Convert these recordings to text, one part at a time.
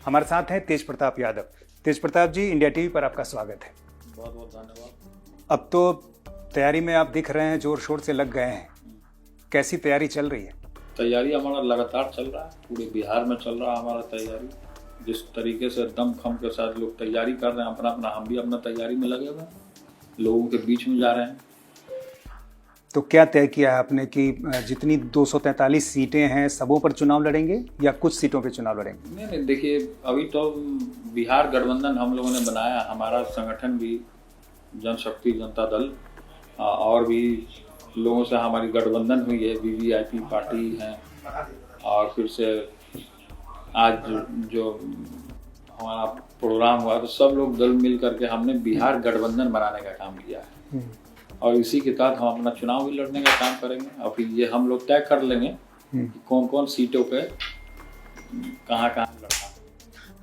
हमारे साथ हैं तेज प्रताप यादव। तेज प्रताप जी, इंडिया टीवी पर आपका स्वागत है। बहुत बहुत धन्यवाद। अब तो तैयारी में आप दिख रहे हैं, जोर शोर से लग गए हैं। कैसी तैयारी चल रही है? तैयारी हमारा लगातार चल रहा है, पूरे बिहार में चल रहा है हमारा तैयारी। जिस तरीके से दम खम के साथ लोग तैयारी कर रहे हैं अपना अपना, हम भी अपना तैयारी में लगे हुए हैं, लोगों के बीच में जा रहे हैं। तो क्या तय किया है आपने कि जितनी 243 सीटें हैं सबों पर चुनाव लड़ेंगे या कुछ सीटों पे चुनाव लड़ेंगे? नहीं, देखिए, अभी तो बिहार गठबंधन हम लोगों ने बनाया। हमारा संगठन भी जनशक्ति जनता दल और भी लोगों से हमारी गठबंधन हुई है। वीवीआईपी पार्टी है और फिर से आज जो हमारा प्रोग्राम हुआ तो सब लोग दल मिल करके हमने बिहार गठबंधन बनाने का काम किया है और इसी के तहत हम अपना चुनाव भी लड़ने का काम करेंगे। और फिर ये हम लोग तय कर लेंगे कि कौन कौन सीटों पे कहाँ कहाँ लड़ना।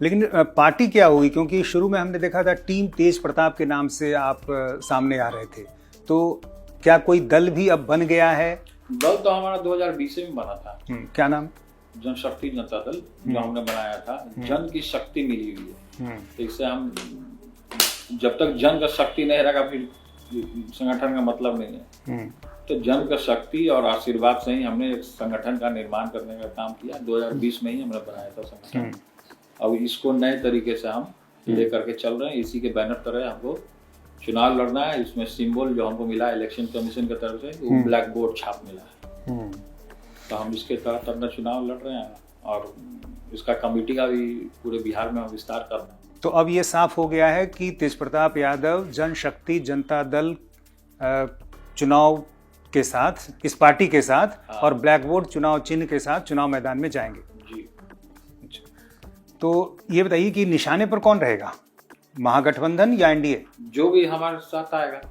लेकिन पार्टी क्या होगी? क्योंकि शुरू में हमने देखा था टीम तेज प्रताप के नाम से आप सामने आ रहे थे, तो क्या कोई दल भी अब बन गया है? दल तो हमारा 2020 में बना था। क्या नाम? जनशक्ति जनता दल, जो हमने बनाया था। जन की शक्ति मिली हुई है, तो इससे हम जब तक जन का शक्ति नहीं रहेगा फिर संगठन का मतलब नहीं है। तो जन का शक्ति और आशीर्वाद से ही हमने एक संगठन का निर्माण करने का काम किया। 2020 में ही हमने बनाया था संगठन। अब इसको नए तरीके से हम लेकर के चल रहे हैं। इसी के बैनर तरह हमको चुनाव लड़ना है। इसमें सिंबल जो हमको मिला इलेक्शन कमीशन की तरफ से वो ब्लैक बोर्ड छाप मिला है। तो हम इसके तहत अपना चुनाव लड़ रहे हैं और इसका कमेटी का भी पूरे बिहार में हम विस्तार कर रहे हैं। तो अब ये साफ हो गया है कि तेज प्रताप यादव जनशक्ति जनता दल चुनाव के साथ, इस पार्टी के साथ और ब्लैक बोर्ड चुनाव चिन्ह के साथ चुनाव मैदान में जाएंगे जी। तो ये बताइए कि निशाने पर कौन रहेगा, महागठबंधन या एनडीए? जो भी हमारे साथ आएगा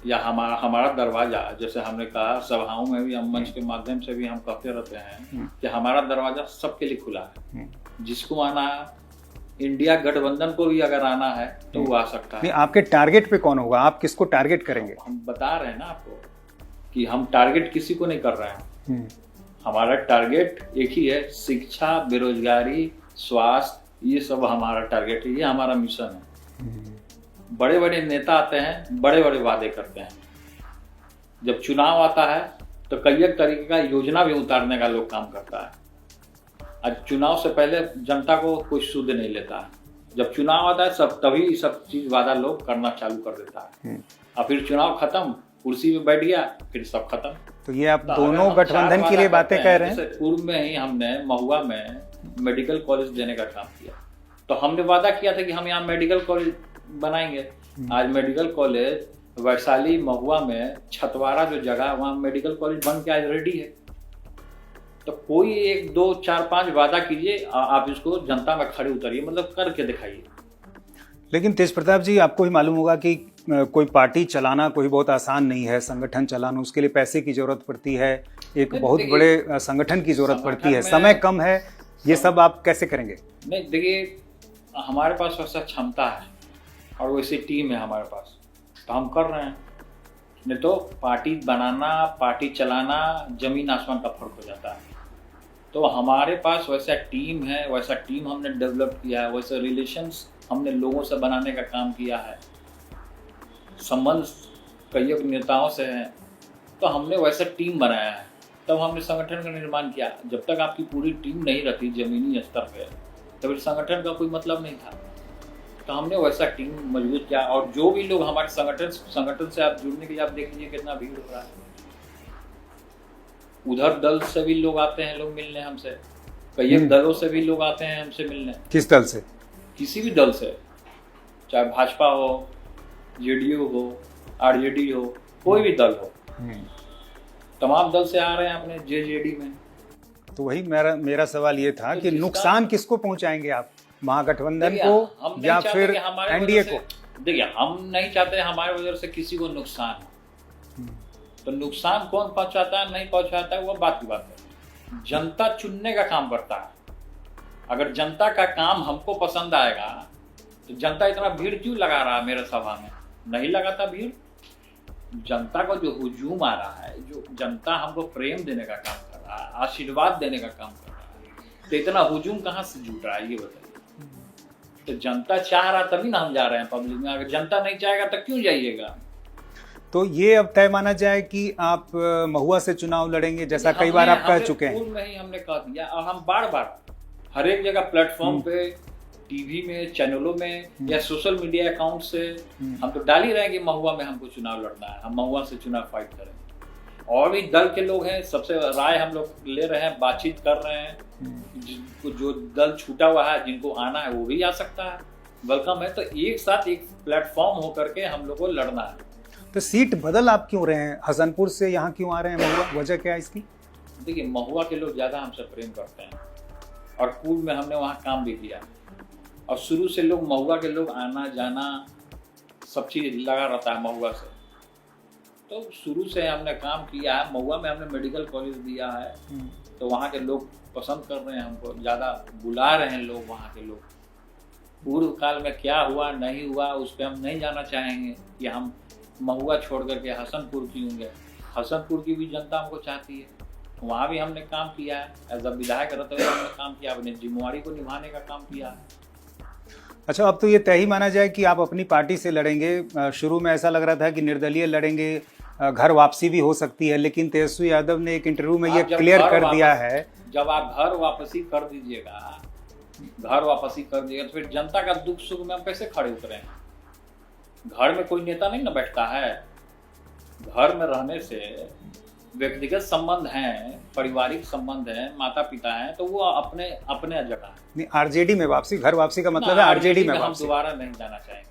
या हमारा दरवाजा, जैसे हमने कहा सभाओं में भी, हम मंच के माध्यम से भी हम कहते रहते हैं कि हमारा दरवाजा सबके लिए खुला है। जिसको आना है, इंडिया गठबंधन को भी अगर आना है तो वो आ सकता है। नहीं, आपके टारगेट पे कौन होगा? आप किसको टारगेट करेंगे? हम बता रहे हैं ना आपको कि हम टारगेट किसी को नहीं कर रहे हैं। हमारा टारगेट एक ही है, शिक्षा, बेरोजगारी, स्वास्थ्य, ये सब हमारा टारगेट है। ये हमारा मिशन है। बड़े बड़े नेता आते हैं, बड़े बड़े वादे करते हैं। जब चुनाव आता है तो कई एक तरीके का योजना भी उतारने का लोग काम करता है। आज चुनाव से पहले जनता को कोई सुध नहीं लेता है। जब चुनाव आता है तभी सब चीज वादा लोग करना चालू कर देता है और फिर चुनाव खत्म, कुर्सी पे बैठ गया, फिर सब खत्म। तो ये आप दोनों गठबंधन के लिए बातें कह रहे हैं। पूर्व में ही हमने महुआ में मेडिकल कॉलेज देने का काम किया, तो हमने वादा किया था कि हम यहाँ मेडिकल कॉलेज बनाएंगे। आज मेडिकल कॉलेज वैशाली महुआ में छतवारा जो जगह है वहाँ मेडिकल कॉलेज बन के आज रेडी है। तो कोई 1 2 4 5 वादा कीजिए, आप इसको जनता में खड़े उतरिए, मतलब करके दिखाइए। लेकिन तेज प्रताप जी, आपको ही मालूम होगा कि कोई पार्टी चलाना कोई बहुत आसान नहीं है। संगठन चलाना, उसके लिए पैसे की जरूरत पड़ती है, एक बहुत बड़े संगठन की जरूरत पड़ती है, समय कम है। ये सब आप कैसे करेंगे? नहीं, देखिए, हमारे पास वैसा क्षमता है और वैसी टीम है हमारे पास, तो हम कर रहे हैं। नहीं तो पार्टी बनाना, पार्टी चलाना जमीन आसमान का फर्क हो जाता है। तो हमारे पास वैसा टीम है, वैसा टीम हमने डेवलप किया है, वैसे रिलेशंस हमने लोगों से बनाने का काम किया है, संबंध कई नेताओं से हैं, तो हमने वैसा टीम बनाया है। तब हमने संगठन का निर्माण किया। जब तक आपकी पूरी टीम नहीं रहती जमीनी स्तर पे, तो फिर संगठन का कोई मतलब नहीं था। तो हमने वैसा टीम मजबूत किया और जो भी लोग हमारे संगठन से आप जुड़ने के लिए, आप देख लीजिए कितना भीड़ हो रहा है। उधर दल से भी लोग आते हैं, लोग मिलने हमसे, कई दलों से भी लोग आते हैं हमसे मिलने। किस दल से? किसी भी दल से, चाहे भाजपा हो, जेडीयू हो, आरजेडी हो, कोई भी दल हो, तमाम दल से आ रहे हैं अपने जेजेडी में। तो वही मेरा सवाल ये था कि नुकसान किसको पहुंचाएंगे आप, महागठबंधन को या फिर एनडीए को? देखिए, हम नहीं चाहते हमारे वजह से किसी को नुकसान। तो नुकसान कौन पहुंचाता है, नहीं पहुंचाता है, वो बात की बात है। जनता चुनने का काम करता है। अगर जनता का काम हमको पसंद आएगा तो जनता इतना भीड़ क्यों लगा रहा है मेरे सभा में? नहीं लगाता भीड़। जनता को जो हुजूम आ रहा है, जो जनता हमको प्रेम देने का काम कर रहा है, आशीर्वाद देने का काम कर रहा है, तो इतना हुजूम कहाँ से जुट रहा है, ये बताइए। तो जनता चाह रहा तभी ना हम जा रहे हैं पब्लिक में। अगर जनता नहीं चाहेगा तो क्यों जाइएगा? तो ये अब तय माना जाए कि आप महुआ से चुनाव लड़ेंगे, जैसा कई बार आप कह चुके हैं। पूर्व में ही हमने कह दिया और हम बार बार हर एक जगह प्लेटफॉर्म पे, टीवी में, चैनलों में या सोशल मीडिया अकाउंट से हम तो डाल ही रहे हैं कि महुआ में हमको चुनाव लड़ना है, हम महुआ से चुनाव फाइट करेंगे। और भी दल के लोग हैं, सबसे राय हम लोग ले रहे हैं, बातचीत कर रहे हैं। जिनको जो दल छूटा हुआ है, जिनको आना है वो भी आ सकता है, वेलकम है। तो एक साथ एक प्लेटफॉर्म होकर के हम लोग को लड़ना है। तो सीट बदल आप क्यों रहे हैं? हसनपुर से यहाँ क्यों आ रहे हैं महुआ? वजह क्या है इसकी? देखिए, महुआ के लोग ज़्यादा हमसे प्रेम करते हैं और पूर्व में हमने वहाँ काम भी किया और शुरू से लोग महुआ के लोग आना जाना सब चीज़ लगा रहता है महुआ से। तो शुरू से हमने काम किया है। महुआ में हमने मेडिकल कॉलेज दिया है, तो वहाँ के लोग पसंद कर रहे हैं हमको, ज़्यादा बुला रहे हैं लोग वहाँ के लोग। पूर्व काल में क्या हुआ नहीं हुआ उस पर हम नहीं जाना चाहेंगे कि हम महुआ छोड़ करके हसनपुर क्यों गए। हसनपुर की भी जनता हमको चाहती है, वहाँ भी हमने काम किया है। एज अ विधायक रहते हुए हमने काम किया, अपनी जिम्मेवारी को निभाने का काम किया है। अच्छा, अब तो ये तय ही माना जाए कि आप अपनी पार्टी से लड़ेंगे। शुरू में ऐसा लग रहा था कि निर्दलीय लड़ेंगे, घर वापसी भी हो सकती है, लेकिन तेजस्वी यादव ने एक इंटरव्यू में ये क्लियर कर दिया है। जब आप घर वापसी कर दीजिएगा, तो फिर जनता का दुख सुख में हम कैसे खड़े उतरें? घर में कोई नेता नहीं ना बैठता है। घर में रहने से व्यक्तिगत संबंध हैं, पारिवारिक संबंध हैं, माता पिता हैं, तो वो अपने अपने जगह नहीं। आरजेडी में वापसी, घर वापसी का मतलब है आरजेडी में हम दोबारा नहीं जाना चाहेंगे।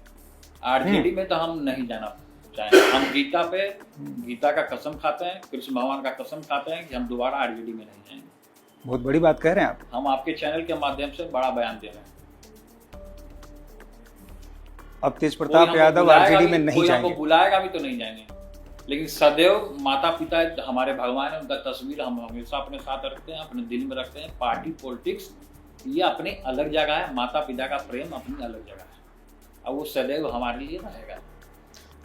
आरजेडी में तो हम नहीं जाना चाहेंगे। हम गीता का कसम खाते हैं, कृष्ण भगवान का कसम खाते हैं कि हम दोबारा आरजेडी में नहीं जाएंगे। बहुत बड़ी बात कह रहे हैं आप। हम आपके चैनल के माध्यम से बड़ा बयान दे रहे हैं। अब तेज प्रताप यादव आरजेडी में नहीं जाएंगे। हमको बुलाएगा भी तो नहीं जाएंगे, लेकिन सदैव माता पिता हमारे भगवान है, उनका तस्वीर हम हमेशा अपने साथ रखते हैं, अपने दिल में रखते हैं। पार्टी पॉलिटिक्स ये अपनी अलग जगह है, माता पिता का प्रेम अपनी अलग जगह है और वो सदैव हमारे लिए रहेगा।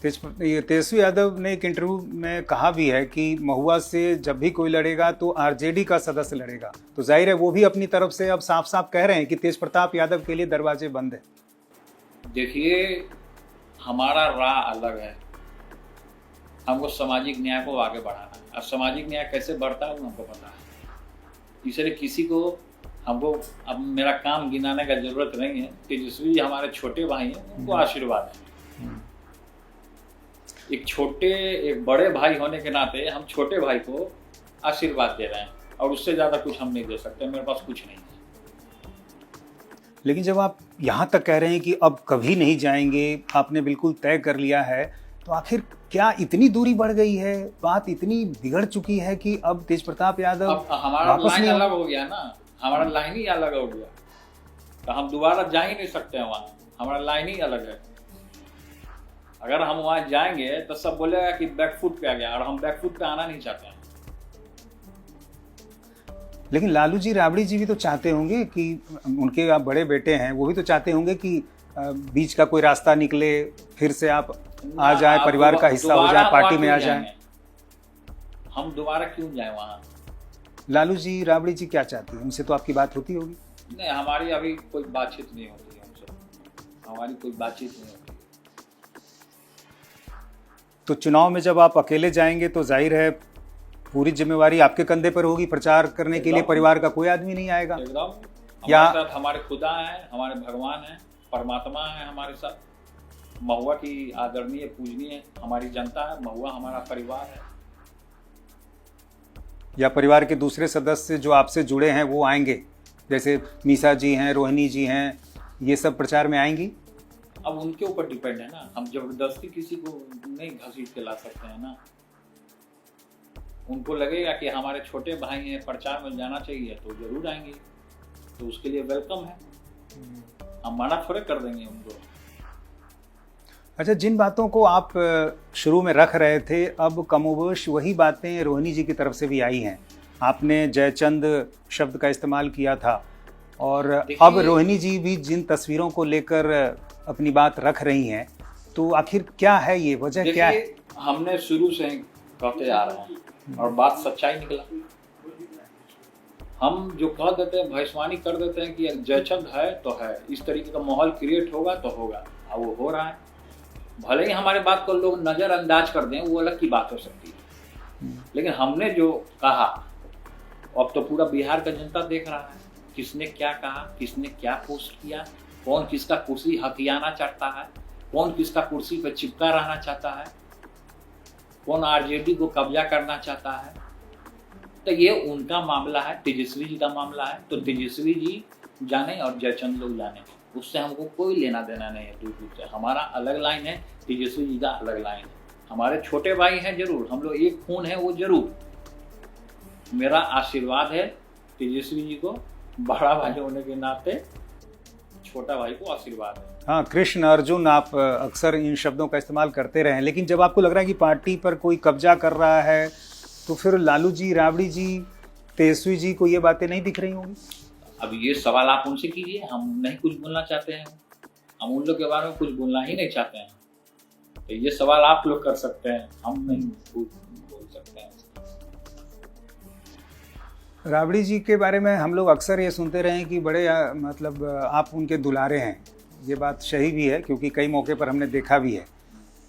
तेजस्वी यादव ने एक इंटरव्यू में कहा भी है कि महुआ से जब भी कोई लड़ेगा तो आरजेडी का सदस्य लड़ेगा। तो जाहिर है वो भी अपनी तरफ से अब साफ साफ कह रहे हैं कि तेज प्रताप यादव के लिए दरवाजे बंद है। देखिए, हमारा राह अलग है। हमको सामाजिक न्याय को आगे बढ़ाना है। अब सामाजिक न्याय कैसे बढ़ता है वो हमको पता है, इसलिए किसी को हमको अब मेरा काम गिनाने का जरूरत नहीं है। तेजस्वी हमारे छोटे भाई हैं, उनको आशीर्वाद है। एक बड़े भाई होने के नाते हम छोटे भाई को आशीर्वाद दे रहे हैं और उससे ज्यादा कुछ हम नहीं दे सकते। मेरे पास कुछ नहीं है। लेकिन जब आप यहाँ तक कह रहे हैं कि अब कभी नहीं जाएंगे, आपने बिल्कुल तय कर लिया है, तो आखिर क्या इतनी दूरी बढ़ गई है, बात इतनी बिगड़ चुकी है कि अब तेज प्रताप यादव अब हमारा लाइन अलग हो गया ना, हमारा लाइन ही अलग हो गया, तो हम दोबारा जा ही नहीं सकते हैं वहाँ। हमारा लाइन ही अलग है। अगर हम वहाँ जाएंगे तो सब बोलेगा कि बैकफुट पे आ गया, और हम बैकफुट पे आना नहीं चाहते हैं। लेकिन लालू जी राबड़ी जी भी तो चाहते होंगे कि उनके आप बड़े बेटे हैं, वो भी तो चाहते होंगे कि बीच का कोई रास्ता निकले, फिर से आप आ जाए, परिवार का हिस्सा हो जाए, पार्टी में आ जाए। हम दोबारा क्यों जाए वहाँ? लालू जी राबड़ी जी क्या चाहती है? उनसे तो आपकी बात होती होगी? नहीं, हमारी अभी कोई बातचीत नहीं होती है उनसे, हमारी कोई बातचीत नहीं होती। तो चुनाव में जब आप अकेले जाएंगे तो जाहिर है पूरी जिम्मेवारी आपके कंधे पर होगी। प्रचार करने के लिए परिवार का कोई आदमी नहीं आएगा। एकदम। या साथ हमारे खुदा हैं, हमारे भगवान हैं, परमात्मा है हमारे साथ। महुआ की आदरणीय पूजनीय हमारी जनता है, महुआ हमारा परिवार है। या परिवार के दूसरे सदस्य जो आपसे जुड़े हैं वो आएंगे, जैसे मीसा जी हैं, रोहिणी जी हैं, ये सब प्रचार में आएंगी? अब उनके ऊपर डिपेंड है ना, हम जबरदस्ती किसी को नहीं घसीट के ला सकते हैं ना। उनको लगेगा कि हमारे छोटे भाई हैं, प्रचार में जाना चाहिए, तो जरूर आएंगे, तो उसके लिए वेलकम है। हम मना थोड़े कर देंगे उनको। अच्छा, जिन बातों को आप शुरू में रख रहे थे, अब कमोबेश वही बातें रोहिणी जी की तरफ से भी आई हैं। आपने जयचंद शब्द का इस्तेमाल किया था, और अब रोहिणी जी भी जिन तस्वीरों को लेकर अपनी बात रख रही हैं, तो आखिर क्या है ये वजह, क्या है? हमने शुरू से कहते आ रहे हैं और बात सच्चाई निकला। हम जो कह देते हैं, भविष्यवाणी कर देते हैं कि जयचंद है तो है, इस तरीके का माहौल क्रिएट होगा तो होगा, और वो हो रहा है। भले ही हमारे बात को लोग नज़रअंदाज कर दें, वो अलग की बात हो सकती है, लेकिन हमने जो कहा अब तो पूरा बिहार का जनता देख रहा है, किसने क्या कहा, किसने क्या पोस्ट किया, कौन किसका कुर्सी हथियाना चाहता है, कौन किसका कुर्सी पर चिपका रहना चाहता है, कौन आरजेडी को कब्जा करना चाहता है। तो ये उनका मामला है, तेजस्वी जी का मामला है, तो तेजस्वी जी जाने और जयचंद लोग जाने, उससे हमको कोई लेना देना नहीं है। दूर दूर से हमारा अलग लाइन है, तेजस्वी जी का अलग लाइन है। हमारे छोटे भाई हैं जरूर, हम लोग एक खून है वो जरूर। मेरा आशीर्वाद है तेजस्वी जी को, बड़ा भाई होने के नाते छोटा भाई को आशीर्वाद है। हाँ, कृष्ण अर्जुन आप अक्सर इन शब्दों का इस्तेमाल करते रहे हैं, लेकिन जब आपको लग रहा है कि पार्टी पर कोई कब्जा कर रहा है, तो फिर लालू जी, राबड़ी जी, तेजस्वी जी को ये बातें नहीं दिख रही होंगी? अब ये सवाल आप उनसे कीजिए, हम नहीं कुछ बोलना चाहते हैं, हम उन लोग के बारे में कुछ बोलना ही नहीं चाहते हैं। तो ये सवाल आप लोग कर सकते हैं, हम नहीं कुछ बोल सकते हैं। राबड़ी जी के बारे में हम लोग अक्सर ये सुनते रहे हैं कि बड़े मतलब आप उनके दुलारे हैं। ये बात सही भी है, क्योंकि कई मौके पर हमने देखा भी है।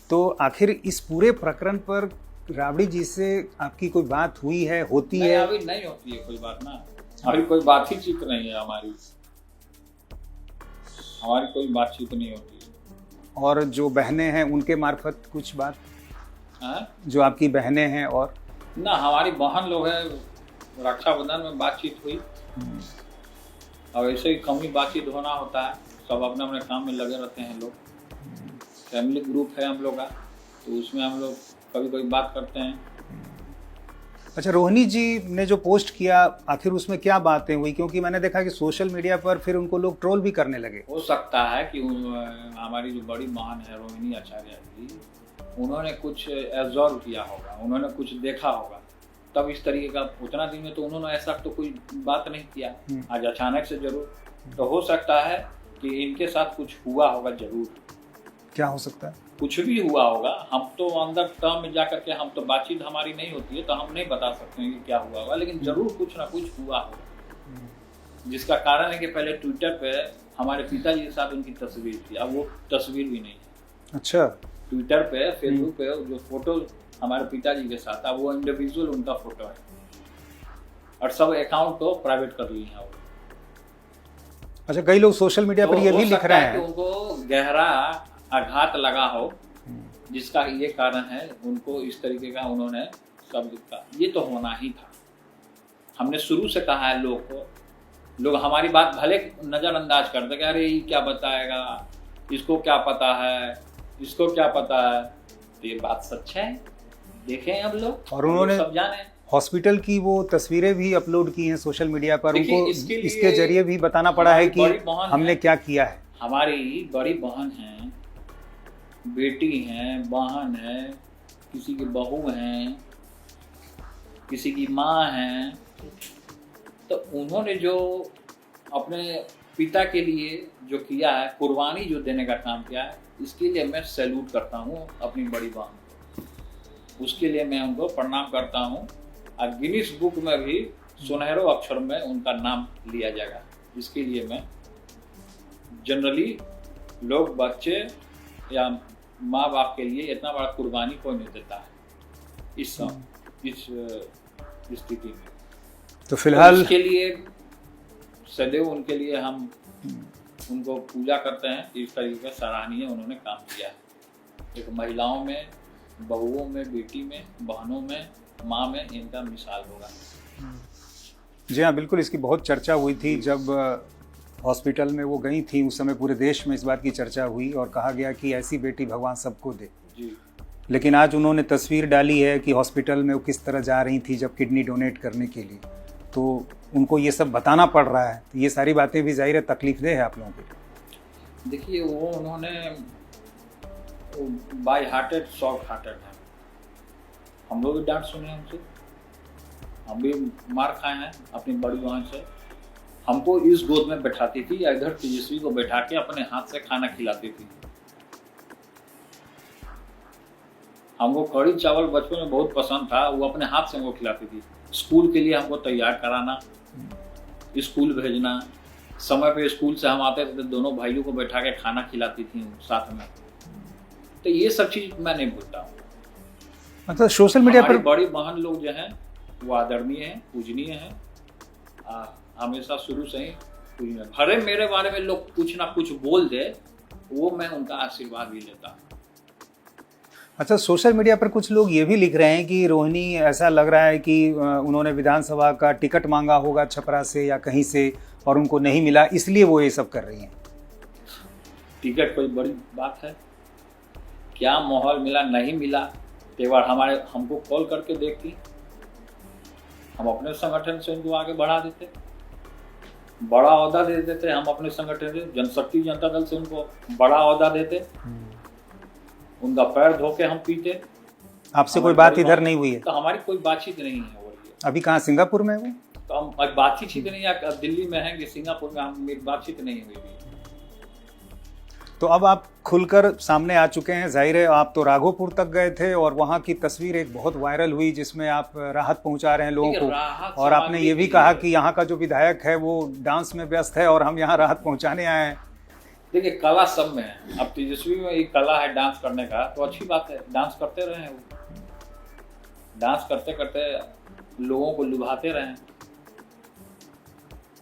तो आखिर इस पूरे प्रकरण पर राबड़ी जी से आपकी कोई बात हुई है, होती नहीं, है? अभी नहीं होती है कोई बात ना, अभी कोई बातचीत नहीं है हमारी कोई बातचीत नहीं होती है। और जो बहनें हैं उनके मार्फत कुछ बात? हाँ? जो आपकी बहनें हैं और ना, हमारी बहन लोग है, रक्षाबंधन में बातचीत हुई, और ऐसे ही कम ही बातचीत होना होता है, सब अपने अपने काम में लगे रहते हैं लोग। फैमिली ग्रुप है हम लोग का, तो उसमें हम लोग कभी कभी बात करते हैं। अच्छा, रोहिणी जी ने जो पोस्ट किया, आखिर उसमें क्या बातें हुई? क्योंकि मैंने देखा कि सोशल मीडिया पर फिर उनको लोग ट्रोल भी करने लगे। हो सकता है कि हमारी जो बड़ी बहन है रोहिणी आचार्य जी, उन्होंने कुछ एब्जॉर्व किया होगा, उन्होंने कुछ देखा होगा, तब इस तरीके का, उतना दिन में तो उन्होंने ऐसा तो कोई बात नहीं किया, आज अचानक से जरूर। तो हो सकता है कि इनके साथ कुछ हुआ होगा जरूर। क्या हो सकता है? कुछ भी हुआ होगा, हम तो अंदर टर्म में जाकर के, हम तो बातचीत हमारी नहीं होती है, तो हम नहीं बता सकते हैं कि क्या हुआ होगा, लेकिन जरूर कुछ ना कुछ हुआ होगा। जिसका कारण है कि पहले ट्विटर पे हमारे पिताजी के साथ उनकी तस्वीर थी, अब वो तस्वीर भी नहीं है। अच्छा। ट्विटर पे, फेसबुक पे जो फोटो हमारे पिताजी के साथ था, वो इंडिविजुअल उनका फोटो है, और सब अकाउंट को प्राइवेट कर लिए हैं। अच्छा, कई लोग सोशल मीडिया पर ये भी लिख रहे हैं कि उनको गहरा आघात लगा हो, जिसका ये कारण है, उनको इस तरीके का उन्होंने शब्द का, ये तो होना ही था। हमने शुरू से कहा है लोग को, लोग हमारी बात भले नज़रअंदाज कर देंगे, अरे ये क्या बताएगा, इसको क्या पता है, इसको क्या पता है, तो ये बात सच है, देखें हम लोग, और उन्होंने सब जाने। हॉस्पिटल की वो तस्वीरें भी अपलोड की हैं सोशल मीडिया पर, उनको इसके जरिए भी बताना पड़ा है कि हमने क्या किया है। हमारी बड़ी बहन है, बेटी हैं, बहन है, किसी की बहू हैं, किसी की माँ हैं, तो उन्होंने जो अपने पिता के लिए जो किया है, कुर्बानी जो देने का काम किया है, इसके लिए मैं सैल्यूट करता हूँ अपनी बड़ी बहन को, उसके लिए मैं उनको प्रणाम करता हूँ। और गिनीज बुक में भी सुनहरे अक्षर में उनका नाम लिया जाएगा, जिसके लिए मैं जनरली लोग, बच्चे या माँ बाप के लिए इतना बड़ा कुर्बानी कोई नहीं देता है इस स्थिति में। तो फिलहाल तो इसके लिए सदैव उनके लिए हम उनको पूजा करते हैं, इस तरीके का सराहनीय उन्होंने काम किया है, एक महिलाओं में, बहुओं में, बेटी में, बहनों में, माँ में, इनका मिसाल होगा। जी हाँ, बिल्कुल, इसकी बहुत चर्चा हुई थी जब हॉस्पिटल में वो गई थी, उस समय पूरे देश में इस बात की चर्चा हुई और कहा गया कि ऐसी बेटी भगवान सबको दे। जी। लेकिन आज उन्होंने तस्वीर डाली है कि हॉस्पिटल में वो किस तरह जा रही थी जब किडनी डोनेट करने के लिए, तो उनको ये सब बताना पड़ रहा है। तो ये सारी बातें भी जाहिर है तकलीफदेह है आप लोगों के लिए। देखिए, वो उन्होंने बाई हार्टेड, सॉफ्ट हार्टेड है, हम लोग भी डांट सुने उनसे, हम भी मार खाए हैं अपनी बड़ी बहन से। हमको इस गोद में बैठाती थी या इधर तेजस्वी को बैठा के अपने हाथ से खाना खिलाती थी। हमको कढ़ी चावल बचपन में बहुत पसंद था, वो अपने हाथ से हमको खिलाती थी। स्कूल के लिए हमको तैयार कराना, स्कूल भेजना, समय पे स्कूल से हम आते थे तो दोनों भाइयों को बैठा के खाना खिलाती थी साथ में। तो ये सब चीज मैं नहीं भूलता हूँ। मतलब सोशल मीडिया पर बड़ी बहन लोग जो हैं वो आदरणीय हैं, पूजनीय हैं, हमेशा शुरू से ही पूजनीय। भले मेरे बारे में लोग कुछ ना कुछ बोल दे, वो मैं उनका आशीर्वाद भी लेता हूँ। अच्छा, सोशल मीडिया पर कुछ लोग ये भी लिख रहे हैं कि रोहिणी, ऐसा लग रहा है कि उन्होंने विधानसभा का टिकट मांगा होगा छपरा से या कहीं से और उनको नहीं मिला, इसलिए वो ये सब कर रही हैं। टिकट कोई बड़ी बात है क्या? माहौल मिला नहीं मिला, एक बार हमको कॉल करके देखती, हम अपने संगठन से उनको आगे बढ़ा देते, बड़ा ओहदा दे देते। हम अपने संगठन से, जनशक्ति जनता दल से उनको बड़ा ओहदा देते, उनका पैर धो के हम पीते। आपसे कोई बात इधर नहीं हुई है? तो हमारी कोई बातचीत नहीं है हो रही है। अभी कहाँ, सिंगापुर में है वो? तो हम आज बातचीत नहीं है, दिल्ली में है कि सिंगापुर में, हम मेरी बातचीत नहीं हुई है। तो अब आप खुलकर सामने आ चुके हैं। जाहिर है आप तो राघोपुर तक गए थे और वहाँ की तस्वीर एक बहुत वायरल हुई जिसमें आप राहत पहुंचा रहे हैं लोगों को, और आपने ये भी कहा कि यहाँ का जो विधायक है वो डांस में व्यस्त है और हम यहाँ राहत पहुंचाने आए हैं। देखिए, कला सब में है। अब तेजस्वी में एक कला है डांस करने का, तो अच्छी बात है, डांस करते रहे। वो डांस करते करते लोगों को लुभाते रहे।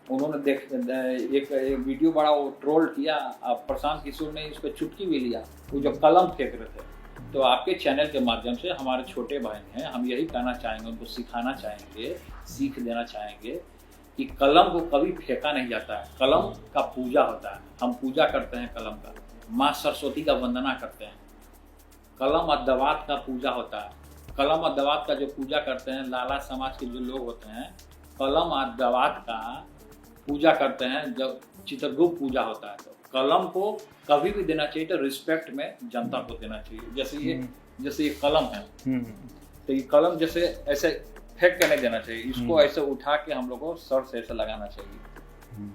उन्होंने एक वीडियो बड़ा वो ट्रोल किया, प्रशांत किशोर ने इस पर चुटकी भी लिया, वो जो कलम फेंक रहे थे। तो आपके चैनल के माध्यम से हमारे छोटे भाई हैं, हम यही कहना चाहेंगे, उनको सिखाना चाहेंगे, सीख देना चाहेंगे कि कलम को कभी फेंका नहीं जाता है। कलम का पूजा होता है, हम पूजा करते हैं कलम का, माँ सरस्वती का वंदना करते हैं। कलम अद्दवात का पूजा होता है। कलम अद्दवात का जो पूजा करते हैं लाला समाज के जो लोग होते हैं, कलम अद्दवात का पूजा करते हैं। जब चित्रगुप्त पूजा होता है तो कलम को कभी भी देना चाहिए, तो रिस्पेक्ट में जनता को देना चाहिए। जैसे ये कलम है, तो ये कलम जैसे ऐसे फेंक के नहीं देना चाहिए, इसको ऐसे उठा के हम लोग को सर से ऐसे लगाना चाहिए।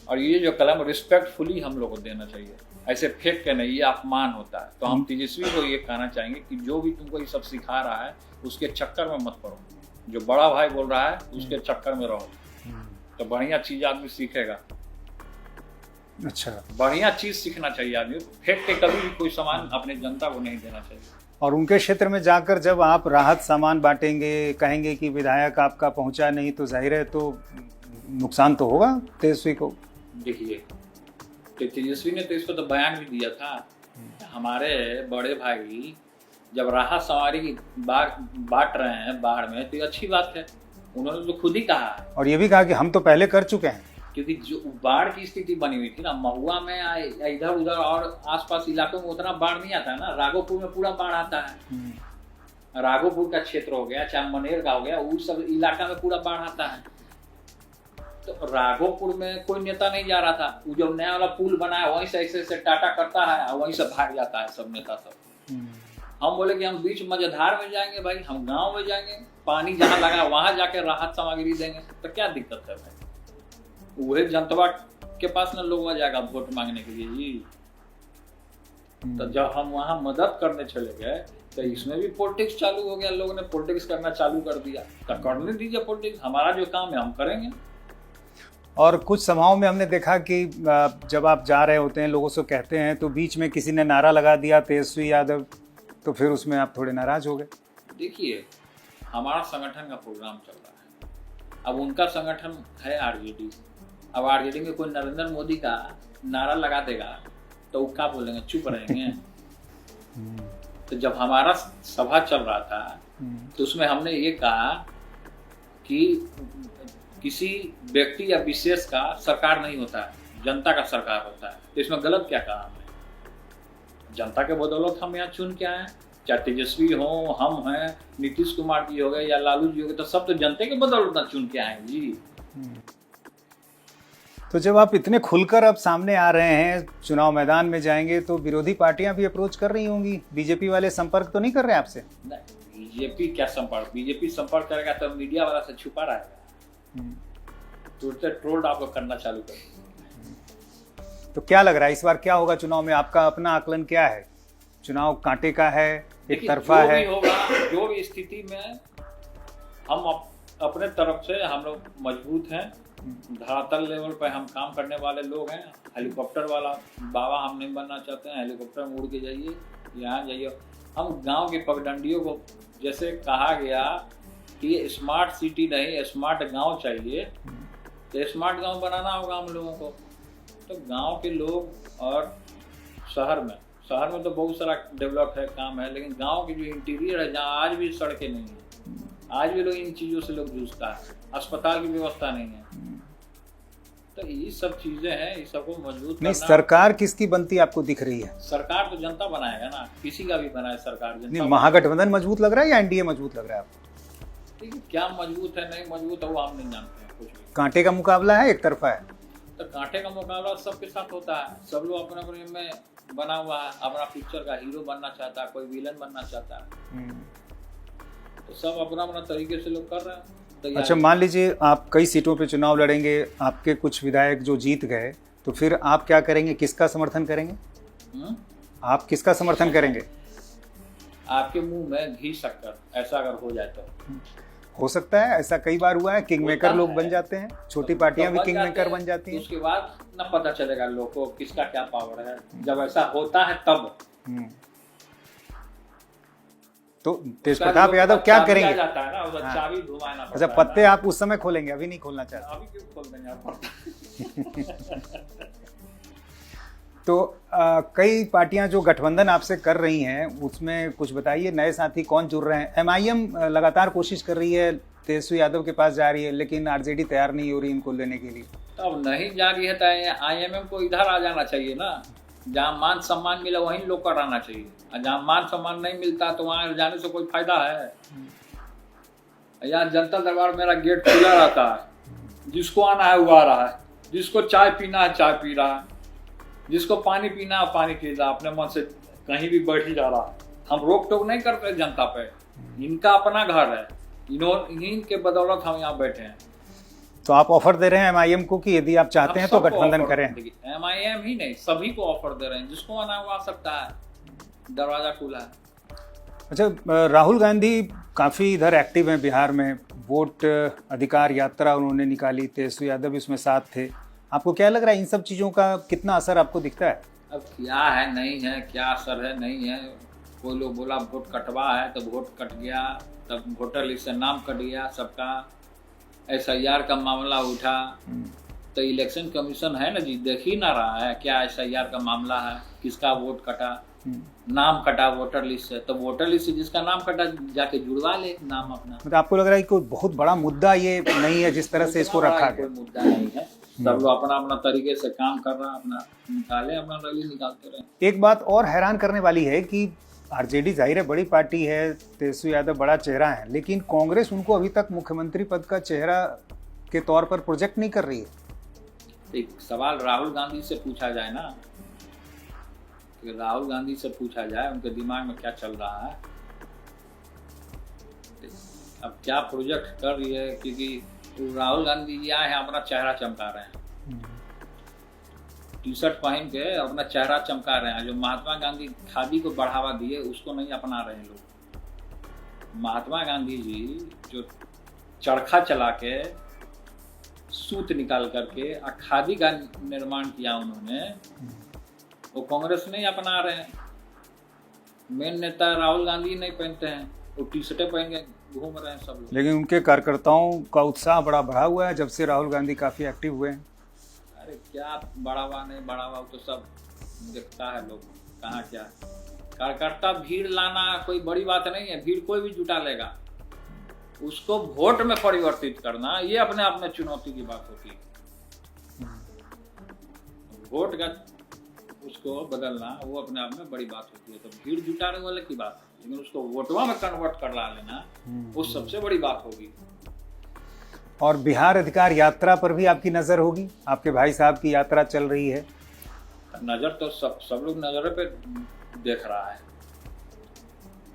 और ये जो कलम रिस्पेक्टफुली हम लोग को देना चाहिए, ऐसे फेंक के नहीं, ये अपमान होता है। तो हम तेजस्वी को ये कहना चाहेंगे कि जो भी तुमको ये सब सिखा रहा है उसके चक्कर में मत पड़ो। जो बड़ा भाई बोल रहा है उसके चक्कर में रहो, तो बढ़िया चीज आदमी सीखेगा। अच्छा, बढ़िया चीज सीखना चाहिए आदमी, फेंक के कभी भी कोई सामान अपने जनता को नहीं देना चाहिए। और उनके क्षेत्र में जाकर जब आप राहत सामान बांटेंगे, कहेंगे कि विधायक आपका पहुंचा नहीं, तो जाहिर है तो नुकसान तो होगा तेजस्वी को। देखिए, तेजस्वी ने तो इसको तो बयान भी दिया था, हमारे बड़े भाई जब राहत सामग्री बांट रहे हैं बाढ़ में, तो ये अच्छी बात है। उन्होंने तो खुद ही कहा है, और ये भी कहा कि हम तो पहले कर चुके हैं, क्योंकि जो बाढ़ की स्थिति बनी हुई थी ना, महुआ में इधर उधर और आसपास इलाकों में उतना बाढ़ नहीं आता है ना। राघोपुर में पूरा बाढ़ आता है। राघोपुर का क्षेत्र हो गया, चाहे मनेर का हो गया, उस सब इलाका में पूरा बाढ़ आता है। तो राघोपुर में कोई नेता नहीं जा रहा था, वो जो नया वाला पुल बना है वहीं से ऐसे टाटा करता है और वहीं से भाग जाता है सब नेता सब। हम बोले कि हम बीच मझधार में जाएंगे भाई, हम गांव में जाएंगे, पानी जहाँ लगा वहां जाके राहत सामग्री देंगे, तो क्या दिक्कत है भाई? वही जनता के पास ना लोग आ जाएगा वोट मांगने के लिए जी। तो जब हम वहां मदद करने चले गए तो इसमें भी पॉलिटिक्स चालू हो गया, लोगों ने पॉलिटिक्स करना चालू कर दिया। तो करने दीजिए पॉलिटिक्स, हमारा जो काम है हम करेंगे। और कुछ सभाओं में हमने देखा कि जब आप जा रहे होते हैं, लोगों से कहते हैं, तो बीच में किसी ने नारा लगा दिया तेजस्वी यादव, तो फिर उसमें आप थोड़े नाराज हो गए। देखिए, हमारा संगठन का प्रोग्राम चल रहा है, अब उनका संगठन है आरजेडी। अब आरजेडी में कोई नरेंद्र मोदी का नारा लगा देगा तो वो क्या बोलेंगे, चुप रहेंगे? तो जब हमारा सभा चल रहा था तो उसमें हमने ये कहा कि किसी व्यक्ति या विशेष का सरकार नहीं होता है, जनता का सरकार होता है। तो इसमें गलत क्या कहा हमने? जनता के बदौलत हम यहाँ चुन के आए, चाहे तेजस्वी हो, हम हैं, नीतीश कुमार जी हो गए या लालू जी हो गए, तो सब तो जनता के बदौलत ना चुन के आए जी। तो जब आप इतने खुलकर अब सामने आ रहे हैं, चुनाव मैदान में जाएंगे, तो विरोधी पार्टियां भी अप्रोच कर रही होंगी, बीजेपी वाले संपर्क तो नहीं कर रहे आपसे? नहीं, बीजेपी क्या संपर्क, बीजेपी संपर्क करेगा तो मीडिया वाला से छुपा रहेगा, तुरंत ट्रोल आप लोग करना चालू कर। तो क्या लग रहा है इस बार क्या होगा चुनाव में? आपका अपना आकलन क्या है? चुनाव कांटे का है, एक तरफा है? होगा, जो भी स्थिति में हम अपने तरफ से हम लोग मजबूत हैं, धरातल लेवल पे हम काम करने वाले लोग हैं। हेलीकॉप्टर वाला बाबा हम नहीं बनना चाहते हैं, हेलीकॉप्टर में उड़ के जाइए, यहाँ जाइए। हम गांव की पगडंडियों को, जैसे कहा गया कि स्मार्ट सिटी नहीं स्मार्ट गांव चाहिए, तो स्मार्ट गांव बनाना होगा हम लोगों को। तो गांव के लोग और शहर में तो बहुत सारा डेवलप है, काम है, लेकिन गांव की जो इंटीरियर है, जहाँ आज भी सड़कें नहीं है, आज भी लोग इन चीज़ों से लोग जूझता है, अस्पताल की व्यवस्था नहीं है। तो ये सब चीजें हैं, इस सबको मजबूत नहीं, करना। सरकार किसकी बनती आपको दिख रही है? सरकार तो जनता बनाएगा ना, किसी का भी बनाए सरकार जनता। नहीं, महागठबंधन मजबूत लग रहा है या एनडीए मजबूत लग रहा है आपको? देखिए क्या मजबूत है नहीं मजबूत है वो हम नहीं जानते हैं कुछ भी। कांटे का मुकाबला है, एक तरफा है? तो कांटे का मुकाबला सबके साथ होता है, सब लोग अपने अपने में बना हुआ है, अपना पिक्चर का हीरो बनना चाहता है, कोई विलन बनना चाहता है, तो सब अपना अपना तरीके से लोग कर रहे हैं। अच्छा, मान लीजिए आप कई सीटों पे चुनाव लड़ेंगे, आपके कुछ विधायक जो जीत गए, तो फिर आप क्या करेंगे, किसका समर्थन करेंगे? आप किसका समर्थन करेंगे? आपके मुंह में घी शक्कर, ऐसा अगर हो जाए तो हो सकता है, ऐसा कई बार हुआ है, किंग मेकर लोग बन जाते हैं, छोटी पार्टियां भी किंग मेकर बन जाती हैं। उसके बाद ना पता चलेगा लोगों को किसका क्या पावर है, जब ऐसा होता है तब। तो तेज प्रताप यादव क्या करेंगे? जाता है ना, उधर चाबी घुमाना पड़ता अच्छा, पत्ते आप उस समय खोलेंगे, अभी नहीं खोलना चाहते? अभी क्यों खोल देंगे आप? तो कई पार्टियां जो गठबंधन आपसे कर रही हैं, उसमें कुछ बताइए, नए साथी कौन जुड़ रहे हैं? एमआईएम लगातार कोशिश कर रही है, तेजस्वी यादव के पास जा रही है, लेकिन आरजेडी तैयार नहीं हो रही इनको लेने के लिए। तो अब नहीं जा रही है तो आईएमएम को इधर आ जाना चाहिए ना, जहाँ मान सम्मान मिला वहीं लोग का रहना चाहिए, और जहाँ मान सम्मान नहीं मिलता तो वहाँ जाने से कोई फायदा है? यहाँ जनता दरबार मेरा गेट खुला रहता है, जिसको आना है वो आ रहा है, जिसको चाय पीना है चाय पी रहा है, जिसको पानी पीना है पानी पी रहा है, अपने मन से कहीं भी बैठ ही जा रहा है। हम रोक टोक नहीं करते जनता पे, इनका अपना घर है, इन्हीं के बदौलत हम यहाँ बैठे हैं। तो आप ऑफर दे रहे हैं एमआईएम को कि यदि आप चाहते हैं तो गठबंधन करें? एमआईएम ही नहीं, सभी को ऑफर दे रहे हैं, जिसको आना वो आ सकता है, दरवाजा खुला है। अच्छा, राहुल गांधी काफ़ी इधर एक्टिव हैं बिहार में, वोट अधिकार यात्रा उन्होंने निकाली, तेजस्वी यादव भी उसमें साथ थे। आपको क्या लग रहा है इन सब चीज़ों का कितना असर आपको दिखता है? अब क्या है नहीं है, क्या असर है नहीं है, कोई लोग बोला वोट कटवा है तो वोट कट गया, तब वोटर लिस्ट से नाम कट गया सबका, SIR का मामला उठा, तो इलेक्शन कमीशन है ना जी, देख ही ना रहा है क्या SIR का मामला है, किसका वोट कटा, नाम कटा वोटर लिस्ट से, तो वोटर लिस्ट से जिसका नाम कटा जाके जुड़वा ले नाम अपना। मतलब आपको लग रहा है कि कोई बहुत बड़ा मुद्दा ये नहीं है जिस तरह से इसको रखा गया? कोई मुद्दा नहीं है, सब लोग अपना अपना तरीके से काम कर रहा है, अपना निकाले, अपना रैली निकालते रहे। एक बात और हैरान करने वाली है कि आरजेडी जाहिर है बड़ी पार्टी है, तेजस्वी यादव बड़ा चेहरा है, लेकिन कांग्रेस उनको अभी तक मुख्यमंत्री पद का चेहरा के तौर पर प्रोजेक्ट नहीं कर रही है। एक सवाल राहुल गांधी से पूछा जाए ना, कि राहुल गांधी से पूछा जाए उनके दिमाग में क्या चल रहा है, अब क्या प्रोजेक्ट कर रही है, क्योंकि राहुल गांधी जी आए हैं अपना चेहरा चमका रहे हैं, टी-शर्ट पहन के अपना चेहरा चमका रहे हैं। जो महात्मा गांधी खादी को बढ़ावा दिए उसको नहीं अपना रहे हैं लोग। महात्मा गांधी जी जो चरखा चला के सूत निकाल करके खादी का निर्माण किया उन्होंने, वो कांग्रेस नहीं अपना रहे हैं। मेन नेता राहुल गांधी नहीं पहनते हैं, वो टी-शर्टें पहन के घूम रहे हैं सब लोग। लेकिन उनके कार्यकर्ताओं का उत्साह बड़ा बढ़ा हुआ है जब से राहुल गांधी काफी एक्टिव हुए हैं। अरे क्या बढ़ावा नहीं बढ़ावा तो सब देखता है लोग, कहाँ क्या कार्यकर्ता, भीड़ लाना कोई बड़ी बात नहीं है, भीड़ कोई भी जुटा लेगा, उसको वोट में परिवर्तित करना ये अपने आप में चुनौती की बात होती है। वोट का उसको बदलना वो अपने आप में बड़ी बात होती है, तो भीड़ जुटाने वाले की बात है, लेकिन उसको वोटवा में कन्वर्ट कर ला लेना वो सबसे बड़ी बात होगी। और बिहार अधिकार यात्रा पर भी आपकी नजर होगी, आपके भाई साहब की यात्रा चल रही है। नजर तो सब लोग नजर पे देख रहा है,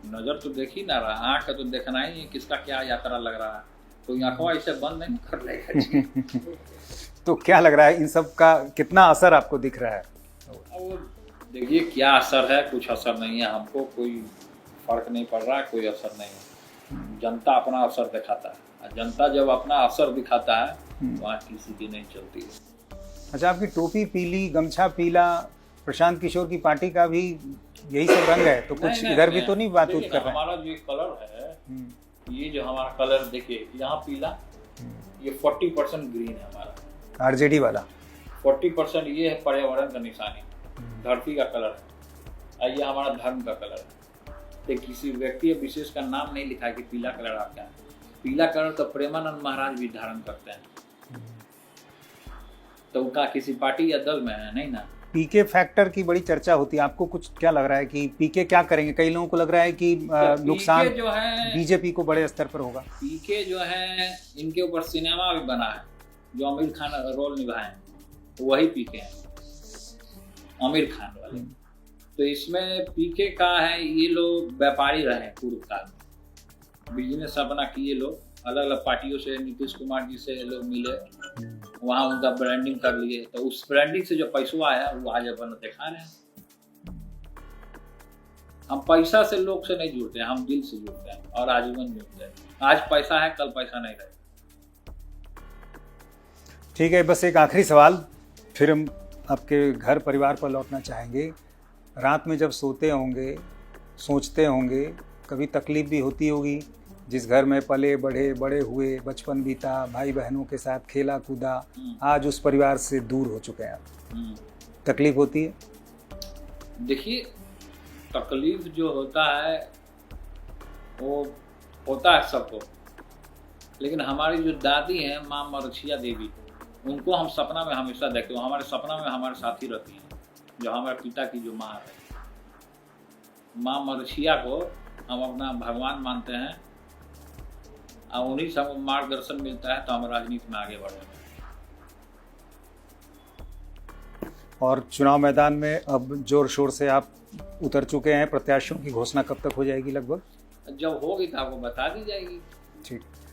नजर तो देख ही ना रहा, आँख तो देखना ही है किसका क्या यात्रा लग रहा है, कोई आंखों ऐसे बंद नहीं कर लेगा। तो क्या लग रहा है इन सब का कितना असर आपको दिख रहा है? देखिए क्या असर है, कुछ असर नहीं है, हमको कोई फर्क नहीं पड़ रहा है, कोई असर नहीं है, जनता अपना असर दिखाता है। और जनता जब अपना असर दिखाता है वहाँ किसी की नहीं चलती है। अच्छा, आपकी टोपी पीली, गमछा पीला, प्रशांत किशोर की पार्टी का भी यही सब रंग है, तो कुछ नहीं, इधर भी तो नहीं बात देखिए कर ना, रहे हैं? हमारा जो कलर है, ये जो हमारा कलर देखिए, यहाँ पीला, ये 40% ग्रीन है हमारा, आरजेडी वाला 40% ये है पर्यावरण का निशानी, धरती का कलर है, और ये हमारा धर्म का कलर है। तो किसी व्यक्ति विशेष का नाम नहीं लिखा है कि पीला कलर आता है। पीला कलर तो प्रेमानंद महाराज भी धारण करते हैं, तो उनका किसी पार्टी या दल में है नहीं ना। पीके फैक्टर की बड़ी चर्चा होती है, आपको कुछ क्या लग रहा है कि पीके क्या करेंगे? कई लोगों को लग रहा है कि नुकसान जो है बीजेपी को बड़े स्तर पर होगा। पीके जो है, इनके ऊपर सिनेमा भी बना है, जो आमिर खान रोल निभाए, वही पीके हैं, आमिर खान वाले। तो इसमें पीके का है, ये लोग व्यापारी रहे पूर्व काल में, बिजनेस अपना किए लोग, अलग अलग पार्टियों से, नीतीश कुमार जी से लोग मिले, वहाँ उनका ब्रांडिंग कर लिए, तो उस ब्रांडिंग से जो पैसा आया वो आज अपन दिखा रहे हैं। हम पैसा से लोग से नहीं जुड़ते हैं, हम दिल से जुड़ते हैं और आजीवन जुड़ते हैं। आज पैसा है, कल पैसा नहीं रहेगा। ठीक है, बस एक आखिरी सवाल, फिर हम आपके घर परिवार पर लौटना चाहेंगे। रात में जब सोते होंगे, सोचते होंगे, कभी तकलीफ भी होती होगी? जिस घर में पले बढ़े, बड़े हुए, बचपन बीता, भाई बहनों के साथ खेला कूदा, आज उस परिवार से दूर हो चुके हैं आप, तकलीफ होती है? देखिए, तकलीफ जो होता है वो होता है सबको, लेकिन हमारी जो दादी हैं माँ मरछिया देवी, उनको हम सपना में हमेशा देखते हैं, हमारे सपना में हमारे साथी रहती हैं, जो हमारे पिता की जो माँ है, माँ मरछिया को हम अपना भगवान मानते हैं, और उन्हीं से हमको मार्गदर्शन मिलता है तो हम राजनीति में आगे बढ़ रहे हैं। और चुनाव मैदान में अब जोर शोर से आप उतर चुके हैं, प्रत्याशियों की घोषणा कब तक हो जाएगी लगभग? जब होगी तो आपको बता दी जाएगी। ठीक।